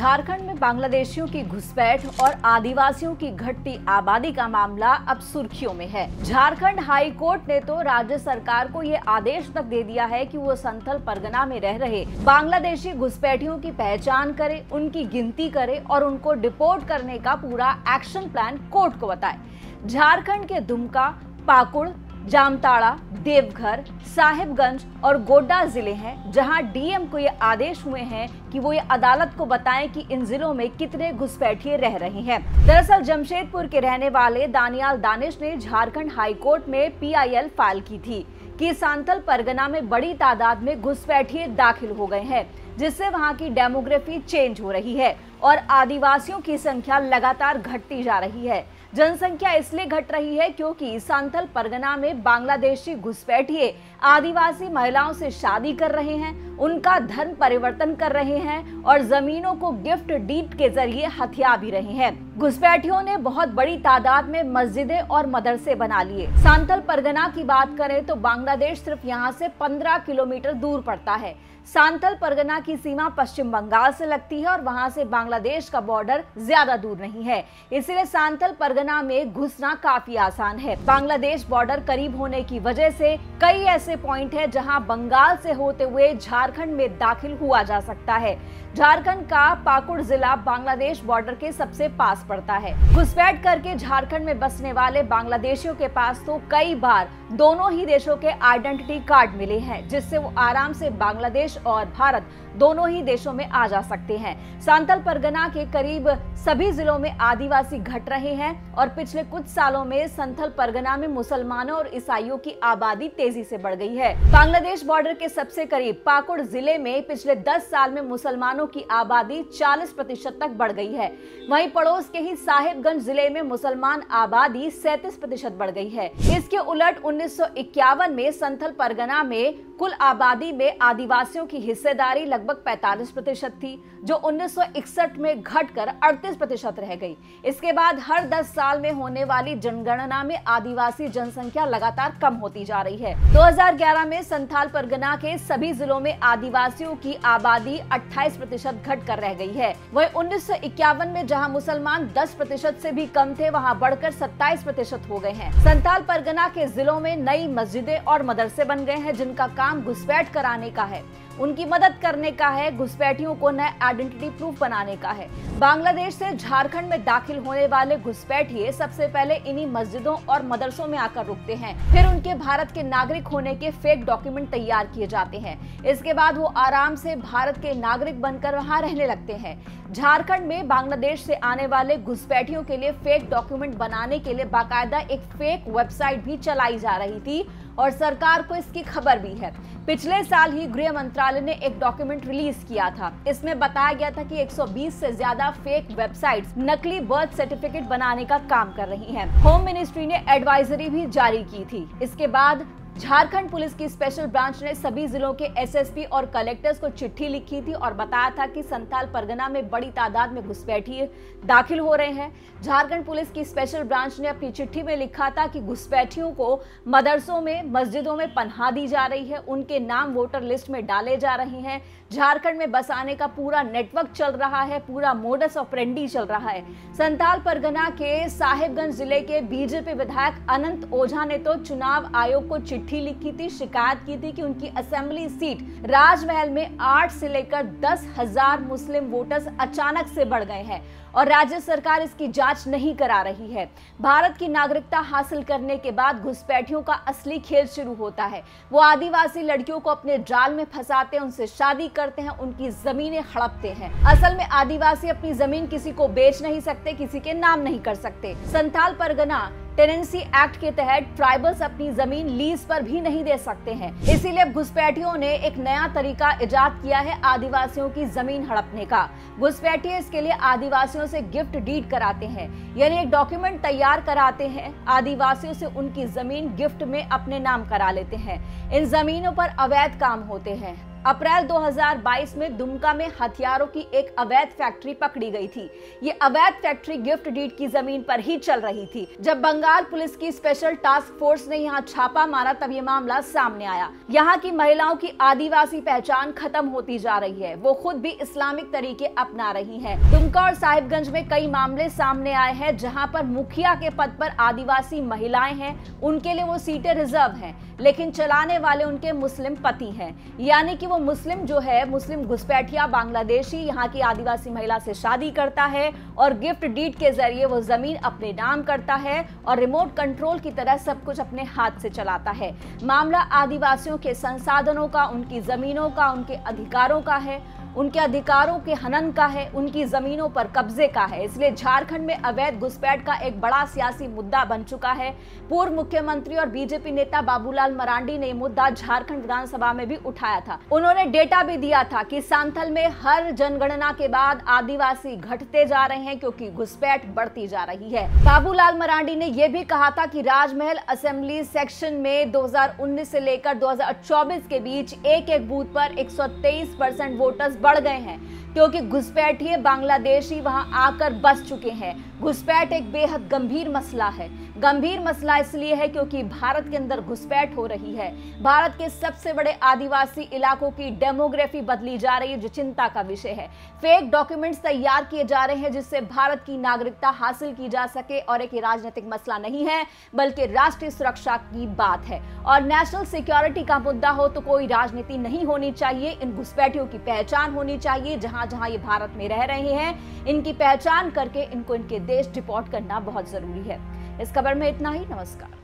झारखंड में बांग्लादेशियों की घुसपैठ और आदिवासियों की घटती आबादी का मामला अब सुर्खियों में है। झारखंड हाई कोर्ट ने तो राज्य सरकार को ये आदेश तक दे दिया है कि वो संथल परगना में रह रहे बांग्लादेशी घुसपैठियों की पहचान करे, उनकी गिनती करे और उनको डिपोर्ट करने का पूरा एक्शन प्लान कोर्ट को बताए। झारखंड के दुमका, पाकुड़, जामताड़ा, देवघर, साहिबगंज और गोड्डा जिले हैं जहां डीएम को ये आदेश हुए हैं कि वो ये अदालत को बताएं कि इन जिलों में कितने घुसपैठिए रह रहे हैं। दरअसल जमशेदपुर के रहने वाले दानियाल दानिश ने झारखंड हाई कोर्ट में पीआईएल फाइल की थी कि सांथल परगना में बड़ी तादाद में घुसपैठिए दाखिल हो गए हैं, जिससे वहां की डेमोग्राफी चेंज हो रही है और आदिवासियों की संख्या लगातार घटती जा रही है। जनसंख्या इसलिए घट रही है क्योंकि सांथल परगना में बांग्लादेशी घुसपैठिए आदिवासी महिलाओं से शादी कर रहे हैं, उनका धर्म परिवर्तन कर रहे हैं और जमीनों को गिफ्ट डीड के जरिए हथिया भी रहे हैं। घुसपैठियों ने बहुत बड़ी तादाद में मस्जिदें और मदरसे बना लिए। सांथल परगना की बात करें तो बांग्लादेश सिर्फ यहाँ से 15 किलोमीटर दूर पड़ता है। सांथल परगना की सीमा पश्चिम बंगाल से लगती है और वहां से बांग्लादेश का बॉर्डर ज्यादा दूर नहीं है, इसलिए सांथल परगना में घुसना काफी आसान है। बांग्लादेश बॉर्डर करीब होने की वजह से कई ऐसे पॉइंट है जहां बंगाल से होते हुए झारखंड में दाखिल हुआ जा सकता है। झारखंड का पाकुड़ जिला बांग्लादेश बॉर्डर के सबसे पास पड़ता है। घुसपैठ करके झारखंड में बसने वाले बांग्लादेशियों के पास तो कई बार दोनों ही देशों के आइडेंटिटी कार्ड मिले हैं, जिससे वो आराम से बांग्लादेश और भारत दोनों ही देशों में आ जा सकते हैं। सांथल परगना के करीब सभी जिलों में आदिवासी घट रहे हैं और पिछले कुछ सालों में संथल परगना में मुसलमानों और ईसाइयों की आबादी तेजी से बढ़ गई है। बांग्लादेश बॉर्डर के सबसे करीब पाकुड़ जिले में पिछले 10 साल में मुसलमानों की आबादी 40% तक बढ़ गई है। वहीं पड़ोस के ही साहिबगंज जिले में मुसलमान आबादी 37% बढ़ गई है। इसके उलट 1951 में संथल परगना में कुल आबादी में आदिवासियों की हिस्सेदारी लगभग 45% थी, जो 1961 में घटकर 38% रह गई। इसके बाद हर 10 साल में होने वाली जनगणना में आदिवासी जनसंख्या लगातार कम होती जा रही है। 2011 में संथाल परगना के सभी जिलों में आदिवासियों की आबादी 28% घटकर रह गई है। वहीं 1951 में जहां मुसलमान 10% से भी कम थे, वहां बढ़कर 27% हो गए हैं। संथाल परगना के जिलों में नई मस्जिदें और मदरसे बन गए हैं, जिनका काम घुसपैठ कराने का है, उनकी मदद करने का है, घुसपैठियों को नए आइडेंटिटी प्रूफ बनाने का है। बांग्लादेश से झारखंड में दाखिल होने वाले घुसपैठिए सबसे पहले इन्हीं मस्जिदों और मदरसों में आकर रुकते हैं, फिर उनके भारत के नागरिक होने के फेक डॉक्यूमेंट तैयार किए जाते हैं। इसके बाद वो आराम से भारत के नागरिक बनकर वहां रहने लगते हैं। झारखंड में बांग्लादेश से आने वाले घुसपैठियों के लिए फेक डॉक्यूमेंट बनाने के लिए बाकायदा एक फेक वेबसाइट भी चलाई जा रही थी और सरकार को इसकी खबर भी है। पिछले साल ही गृह मंत्रालय ने एक डॉक्यूमेंट रिलीज किया था। इसमें बताया गया था कि 120 से ज्यादा फेक वेबसाइट्स नकली बर्थ सर्टिफिकेट बनाने का काम कर रही हैं। होम मिनिस्ट्री ने एडवाइजरी भी जारी की थी। इसके बाद झारखंड पुलिस की स्पेशल ब्रांच ने सभी जिलों के एसएसपी और कलेक्टर्स को चिट्ठी लिखी थी और बताया था कि संथाल परगना में बड़ी तादाद में घुसपैठिए दाखिल हो रहे हैं। झारखंड पुलिस की स्पेशल ब्रांच ने अपनी चिट्ठी में लिखा था कि घुसपैठियों को मदरसों में, मस्जिदों में पनाह दी जा रही है, उनके नाम वोटर लिस्ट में डाले जा रहे हैं। झारखंड में बसाने का पूरा नेटवर्क चल रहा है, पूरा मोडस ऑपरेंडी चल रहा है। संथाल परगना के साहिबगंज जिले के बीजेपी विधायक अनंत ओझा ने तो चुनाव आयोग को चिट्ठी लिखी थी, शिकायत की थी कि उनकी असेंबली सीट राजमहल में 8 से लेकर 10,000 मुस्लिम वोटर्स अचानक से बढ़ गए हैं और राज्य सरकार इसकी जांच नहीं करा रही है। भारत की नागरिकता हासिल करने के बाद घुसपैठियों का असली खेल शुरू होता है। वो आदिवासी लड़कियों को अपने जाल में फंसाते हैं, उनसे शादी करते हैं, उनकी जमीनें हड़पते हैं। असल में आदिवासी अपनी जमीन किसी को बेच नहीं सकते, किसी के नाम नहीं कर सकते। संथाल परगना टेनेंसी एक्ट के तहत ट्राइबल्स अपनी जमीन लीज पर भी नहीं दे सकते हैं। इसीलिए घुसपैठियों ने एक नया तरीका इजाद किया है आदिवासियों की जमीन हड़पने का। घुसपैठिए इसके लिए आदिवासियों से गिफ्ट डीड कराते हैं, यानी एक डॉक्यूमेंट तैयार कराते हैं, आदिवासियों से उनकी जमीन गिफ्ट में अपने नाम करा लेते हैं। इन जमीनों पर अवैध काम होते हैं। अप्रैल 2022 में दुमका में हथियारों की एक अवैध फैक्ट्री पकड़ी गई थी। ये अवैध फैक्ट्री गिफ्ट डीड की जमीन पर ही चल रही थी। जब बंगाल पुलिस की स्पेशल टास्क फोर्स ने यहाँ छापा मारा तब ये मामला सामने आया। यहाँ की महिलाओं की आदिवासी पहचान खत्म होती जा रही है, वो खुद भी इस्लामिक तरीके अपना रही हैं। दुमका और साहिबगंज में कई मामले सामने आए हैं जहां पर मुखिया के पद पर आदिवासी महिलाएं हैं, उनके लिए वो सीटें रिजर्व हैं, लेकिन चलाने वाले उनके मुस्लिम पति हैं। यानी कि वो मुस्लिम जो है, मुस्लिम घुसपैठिया बांग्लादेशी यहाँ की आदिवासी महिला से शादी करता है और गिफ्ट डीड के जरिए वो जमीन अपने नाम करता है और रिमोट कंट्रोल की तरह सब कुछ अपने हाथ से चलाता है। मामला आदिवासियों के संसाधनों का, उनकी जमीनों का, उनके अधिकारों का है, उनके अधिकारों के हनन का है, उनकी जमीनों पर कब्जे का है। इसलिए झारखंड में अवैध घुसपैठ का एक बड़ा सियासी मुद्दा बन चुका है। पूर्व मुख्यमंत्री और बीजेपी नेता बाबूलाल मरांडी ने मुद्दा झारखंड विधानसभा में भी उठाया था। उन्होंने डेटा भी दिया था कि सांथल में हर जनगणना के बाद आदिवासी घटते जा रहे हैं क्योंकि घुसपैठ बढ़ती जा रही है। बाबूलाल मरांडी ने यह भी कहा था कि राजमहल असेंबली सेक्शन में 2019 से लेकर 2024 के बीच एक बूथ पर 123% वोटर्स बढ़ गए हैं क्योंकि घुसपैठिए बांग्लादेशी वहां आकर बस चुके हैं। घुसपैठ एक बेहद गंभीर मसला है। गंभीर मसला इसलिए है क्योंकि भारत के अंदर घुसपैठ हो रही है। भारत के सबसे बड़े आदिवासी इलाकों की डेमोग्राफी बदली जा रही है, जो चिंता का विषय है। फेक डॉक्यूमेंट्स तैयार किए जा रहे हैं जिससे भारत की नागरिकता हासिल की जा सके और एक राजनीतिक मसला नहीं है बल्कि राष्ट्रीय सुरक्षा की बात है। और नेशनल सिक्योरिटी का मुद्दा हो तो कोई राजनीति नहीं होनी चाहिए। इन घुसपैठियों की पहचान होनी चाहिए। जहां जहां ये भारत में रह रहे हैं, इनकी पहचान करके इनको इनके देश डिपोर्ट करना बहुत जरूरी है। इस खबर में इतना ही। नमस्कार।